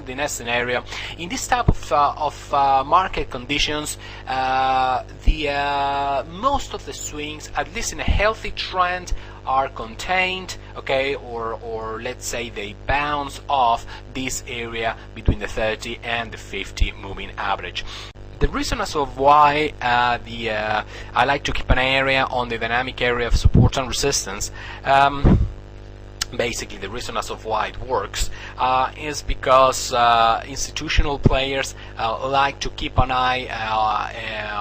next scenario, in this type of market conditions, most of the swings, at least in a healthy trend, are contained, okay, or let's say they bounce off this area between the 30 and the 50 moving average. The reason as of why I like to keep an area on the dynamic area of support and resistance, basically the reason as of why it works is because institutional players like to keep an eye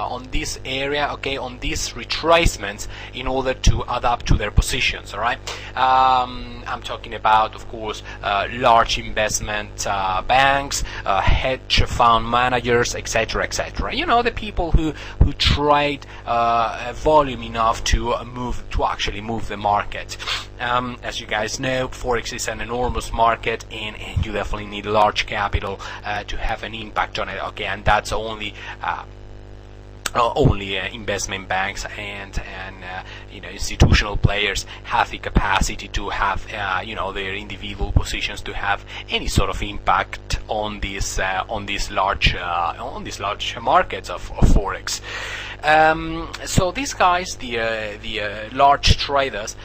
on this area, okay, on these retracements, in order to adapt to their positions. All right, I'm talking about, of course, large investment banks, hedge fund managers, etc., etc. You know, the people who trade volume enough to actually move the market. As you guys know, Forex is an enormous market, and you definitely need large capital to have an impact on it. Okay, and that's only investment banks and you know, institutional players have the capacity to have you know, their individual positions to have any sort of impact on these large markets of Forex. So these guys, the large traders,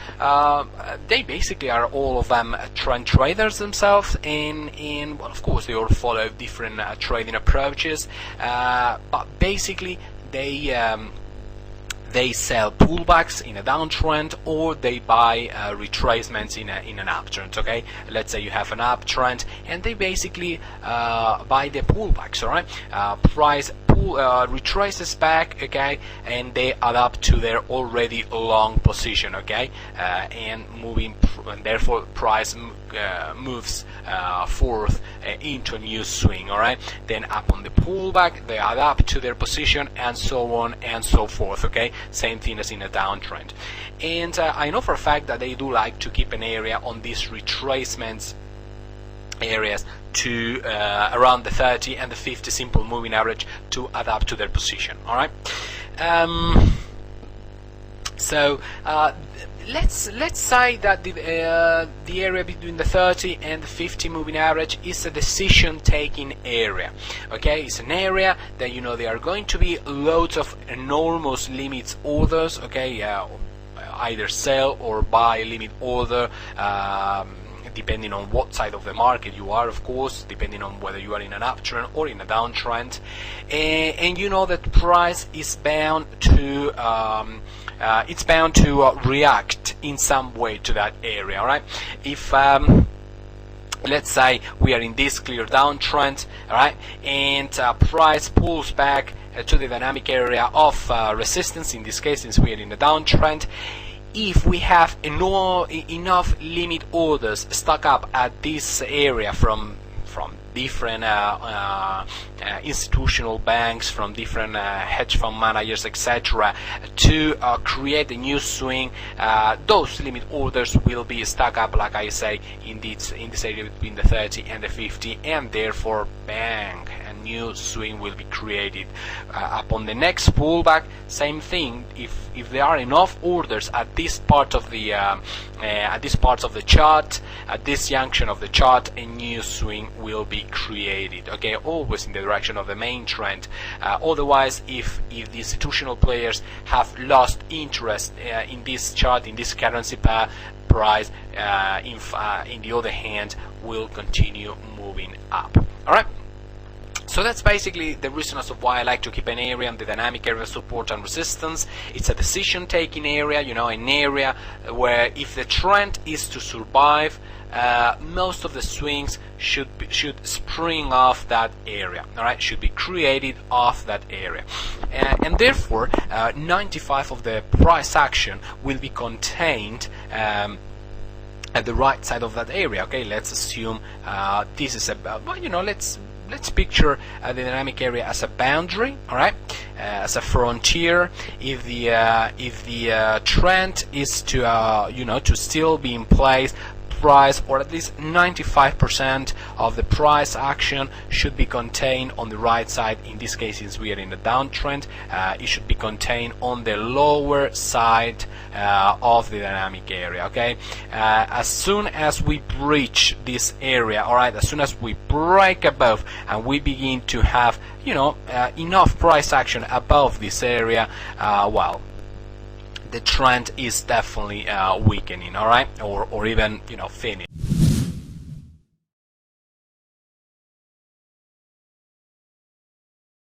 they basically are all of them trend traders themselves, and well, of course they all follow different trading approaches, but basically they sell pullbacks in a downtrend, or they buy retracements in an uptrend. Okay, let's say you have an uptrend, and they basically buy the pullbacks. All right, price retraces back, okay, and they adapt to their already long position, okay, and therefore price moves forth into a new swing. All right, then up on the pullback they adapt to their position, and so on and so forth. Okay, same thing as in a downtrend. And I know for a fact that they do like to keep an area on these retracements areas to around the 30 and the 50 simple moving average to adapt to their position. All right, so let's say that the area between the 30 and the 50 moving average is a decision-taking area. Okay, it's an area that, you know, there are going to be loads of enormous limit orders. Okay, either sell or buy limit order, depending on what side of the market you are, of course, depending on whether you are in an uptrend or in a downtrend, and you know that price is bound to react in some way to that area. All right, if let's say we are in this clear downtrend, all right, and price pulls back to the dynamic area of resistance, in this case, since we are in a downtrend, if we have enough limit orders stuck up at this area from different institutional banks, from different hedge fund managers, etc., to create a new swing, those limit orders will be stuck up, like I say, in this area between the 30 and the 50, and therefore, bang, a new swing will be created. Upon the next pullback, same thing. If there are enough orders at this part of the chart, at this junction of the chart, a new swing will be created. Okay, always in the direction of the main trend. Otherwise, if the institutional players have lost interest in this chart, in this currency pair, price, in the other hand, will continue moving up. All right. So that's basically the reason as of why I like to keep an area on the dynamic area of support and resistance. It's a decision-taking area, you know, an area where if the trend is to survive, most of the swings should spring off that area. All right, should be created off that area, and therefore 95% of the price action will be contained at the right side of that area. Okay, let's assume this is about, well, you know, let's picture the dynamic area as a boundary, all right, as a frontier. If the trend is to you know, to still be in place price, or at least 95% of the price action, should be contained on the right side. In this case, since we are in a downtrend, it should be contained on the lower side of the dynamic area. Okay, as soon as we breach this area, all right, as soon as we break above and we begin to have, you know, enough price action above this area, well, the trend is definitely weakening, all right, or even, you know, finished.